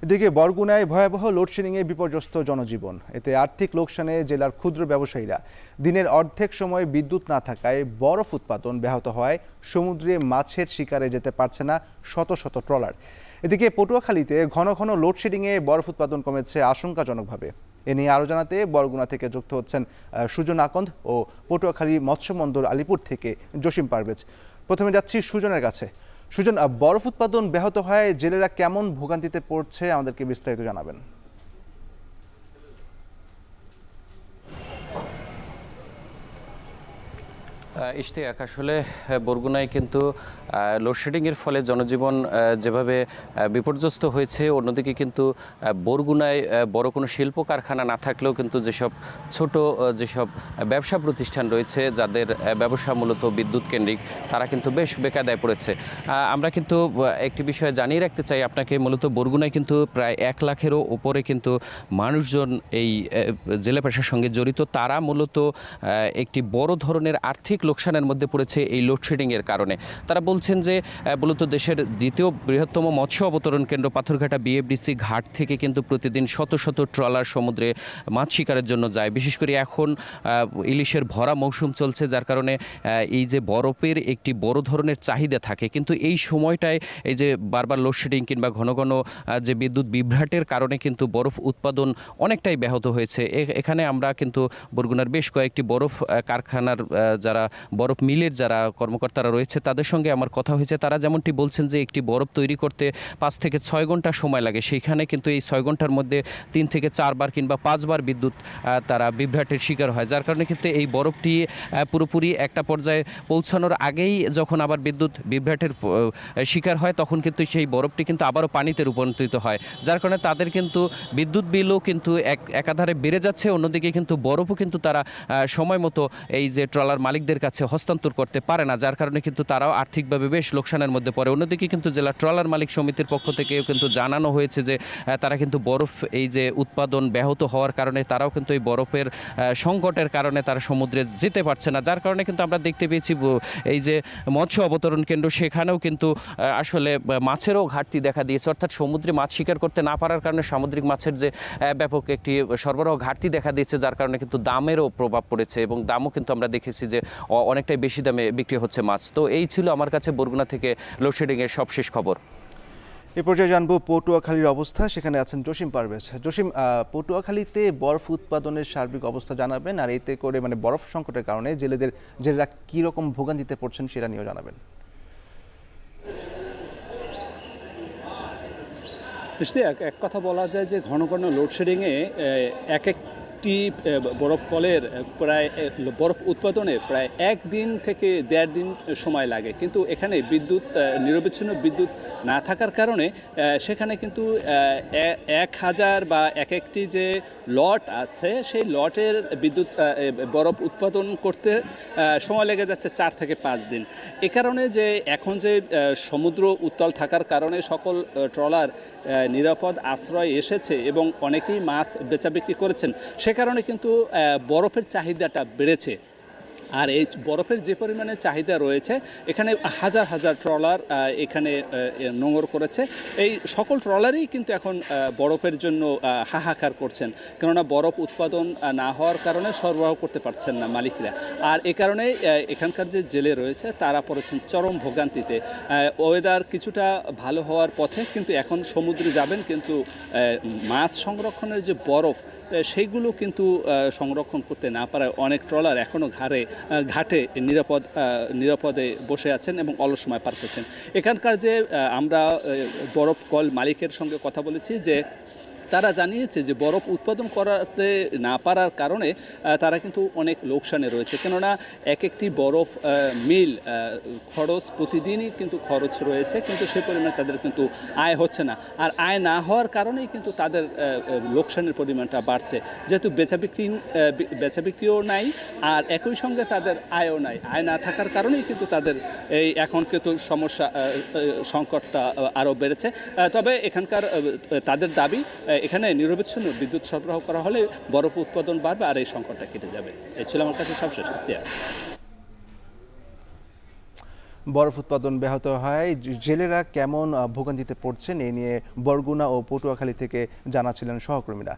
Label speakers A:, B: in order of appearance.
A: এদিকে বরগুনায় ভয়াবহ লোডশেডিংয়ে বিপর্যস্ত জনজীবন। এতে আর্থিক লোকসানে জেলার ক্ষুদ্র ব্যবসায়ীরা। দিনের অর্ধেক সময় বিদ্যুৎ না থাকায় বরফ উৎপাদন ব্যাহত হওয়ায় সমুদ্রে মাছের শিকারে যেতে পারছে না শত শত ট্রলার। এদিকে পটুয়াখালীতে ঘন ঘন লোডশেডিংয়ে বরফ উৎপাদন কমেছে আশঙ্কাজনকভাবে। এ নিয়ে আরও জানাতে বরগুনা থেকে যুক্ত হচ্ছেন সুজন আকন্দ ও পটুয়াখালী মৎস্যবন্দর আলিপুর থেকে জসিম পারভেজ। প্রথমে যাচ্ছি সুজনের কাছে। সুজন, বরফ উৎপাদন ব্যাহত হয় জেলেরা কেমন ভোগান্তিতে পড়ছে আমাদেরকে বিস্তারিত জানাবেন।
B: ইশতিয়াক, আসলে বরগুনায় কিন্তু লোডশেডিংয়ের ফলে জনজীবন যেভাবে বিপর্যস্ত হয়েছে, অন্যদিকে কিন্তু বরগুনায় বড় কোনো শিল্প কারখানা না থাকলেও কিন্তু যেসব ব্যবসা প্রতিষ্ঠান রয়েছে যাদের ব্যবসা মূলত বিদ্যুৎ কেন্দ্রিক, তারা কিন্তু বেশ বেকায়দায় পড়েছে। আমরা কিন্তু একটি বিষয় জানিয়ে রাখতে চাই আপনাকে, মূলত বরগুনায় কিন্তু প্রায় 1 লাখেরও উপরে কিন্তু মানুষজন এই জেলা পেশার সঙ্গে জড়িত। তারা মূলত একটি বড় ধরনের আর্থিক লোকসানের মধ্যে পড়েছে এই লোডশেডিংয়ের কারণে। তারা বলছেন যে মূলত দেশের দ্বিতীয় বৃহত্তম মৎস্য অবতরণ কেন্দ্র পাথরঘাটা বিএফডিসি ঘাট থেকে কিন্তু প্রতিদিন শত শত ট্রলার সমুদ্রে মাছ শিকারের জন্য যায়। বিশেষ করে এখন ইলিশের ভরা মৌসুম চলছে, যার কারণে এই যে বরফের একটি বড় ধরনের চাহিদা থাকে, কিন্তু এই সময়টায় এই যে বারবার লোডশেডিং কিংবা ঘন ঘন যে বিদ্যুৎ বিভ্রাটের কারণে কিন্তু বরফ উৎপাদন অনেকটাই ব্যাহত হয়েছে। এখানে আমরা কিন্তু বরগুনার বেশ কয়েকটি বরফ কারখানার যারা বরফ মিলের যারা কর্মকর্তারা রয়েছে তাদের সঙ্গে আমার কথা হয়েছে। তারা যেমনটি বলছেন যে একটি বরফ তৈরি করতে 5 থেকে 6 ঘন্টা সময় লাগে, সেইখানে কিন্তু এই 6 ঘন্টার মধ্যে 3 থেকে 4 বার কিংবা 5 বার বিদ্যুৎ তারা বিভ্রাটের শিকার হয়, যার কারণে কিন্তু এই বরফটি পুরোপুরি একটা পর্যায়ে পৌঁছানোর আগেই যখন আবার বিদ্যুৎ বিভ্রাটের শিকার হয়, তখন কিন্তু সেই বরফটি কিন্তু আবারও পানিতে রূপান্তরিত হয়, যার কারণে তাদের কিন্তু বিদ্যুৎ বিলও কিন্তু একাধারে বেড়ে যাচ্ছে। অন্যদিকে কিন্তু বরফও কিন্তু তারা সময় মতো এই যে ট্রলার মালিকদের কাছে হস্তান্তর করতে পারে না, যার কারণে কিন্তু তারাও আর্থিকভাবে বেশ লোকসানের মধ্যে পড়ে। অন্যদিকে কিন্তু জেলা ট্রলার মালিক সমিতির পক্ষ থেকেও কিন্তু জানানো হয়েছে যে তারা কিন্তু বরফ এই যে উৎপাদন ব্যাহত হওয়ার কারণে তারাও কিন্তু এই বরফের সংকটের কারণে তারা সমুদ্রে যেতে পারছে না, যার কারণে কিন্তু আমরা দেখতে পেয়েছি এই যে মৎস্য অবতরণ কেন্দ্র, সেখানেও কিন্তু আসলে মাছেরও ঘাটতি দেখা দিয়েছে। অর্থাৎ সমুদ্রে মাছ শিকার করতে না পারার কারণে সামুদ্রিক মাছের যে ব্যাপক একটি সরবরাহ ঘাটতি দেখা দিয়েছে, যার কারণে কিন্তু দামেরও প্রভাব পড়েছে এবং দামও কিন্তু আমরা দেখেছি যে অনেকটাই বেশি দামে বিক্রি হচ্ছে মাছ। তো এই ছিল আমার কাছে বরগুনা থেকে লোডশেডিংয়ের সবশেষ খবর।
A: এ পর্যায়ে জানবো পটুয়াখালীর অবস্থা। সেখানে আছেন জসিম পারভেজ। জসিম, পটুয়াখালীতে বরফ উৎপাদনের সার্বিক অবস্থা জানাবেন, আর এতে করে বরফ সংকটের কারণে জেলেরা কি রকম ভোগান্তিতে পড়ছেন সেটা নিয়েও জানাবেন।
C: এক কথা বলা যায় যে ঘন ঘন লোডশেডিংয়ে এক একটি বরফ কলের প্রায় বরফ উৎপাদনে প্রায় 1 দিন থেকে 1.5 দিন সময় লাগে, কিন্তু এখানে বিদ্যুৎ নিরবিচ্ছিন্ন বিদ্যুৎ না থাকার কারণে সেখানে কিন্তু 1000 বা একটি যে লট আছে সেই লটের বিদ্যুৎ বরফ উৎপাদন করতে সময় লেগে যাচ্ছে 4 থেকে 5 দিন। এ কারণে যে এখন যে সমুদ্র উত্তাল থাকার কারণে সকল ট্রলার নিরাপদ আশ্রয় এসেছে এবং অনেকেই মাছ বেচা বিক্রি করেছেন, সে কারণে কিন্তু বরফের চাহিদাটা বেড়েছে। আর এই বরফের যে পরিমাণে চাহিদা রয়েছে, এখানে হাজার হাজার ট্রলার এখানে নোঙর করেছে। এই সকল ট্রলারই কিন্তু এখন বরফের জন্য হাহাকার করছেন, কেননা বরফ উৎপাদন না হওয়ার কারণে সরবরাহ করতে পারছেন না মালিকরা। আর এ কারণে এখানকার যে জেলে রয়েছে তারা পড়েছেন চরম ভোগান্তিতে। ওয়েদার কিছুটা ভালো হওয়ার পথে, কিন্তু এখন সমুদ্রে যাবেন, কিন্তু মাছ সংরক্ষণের যে বরফ সেইগুলো কিন্তু সংরক্ষণ করতে না পারায় অনেক ট্রলার এখনও ঘাটে নিরাপদে বসে আছেন এবং অলস সময় পার করছেন। এখানকার যে আমরা বরফ কল মালিকের সঙ্গে কথা বলেছি, যে তারা জানিয়েছে যে বরফ উৎপাদন করাতে না পারার কারণে তারা কিন্তু অনেক লোকসানে রয়েছে, কেননা একটি বরফ মিল খরচ প্রতিদিনই কিন্তু খরচ রয়েছে, কিন্তু সে পরিমাণে তাদের কিন্তু আয় হচ্ছে না। আর আয় না হওয়ার কারণেই কিন্তু তাদের লোকসানের পরিমাণটা বাড়ছে, যেহেতু বেচা বিক্রিও নাই আর একই সঙ্গে তাদের আয়ও নাই। আয় না থাকার কারণেই কিন্তু তাদের এই এখন কিন্তু সংকটটা আরও বেড়েছে। তবে এখানকার তাদের দাবি, এখানে নিরবিচ্ছিন্ন বিদ্যুৎ সরবরাহ করা হলে বরফ উৎপাদন বাড়বে আর এই সংকটটা কেটে যাবে। এই ছিল আমার কাছে সবশেষ ইস্তেহার।
A: বরফ উৎপাদন ব্যাহত হয় জেলেরা কেমন ভোগান্তিতে পড়ছেন এ নিয়ে বরগুনা ও পটুয়াখালী থেকে জানাচ্ছিলেন সহকর্মীরা।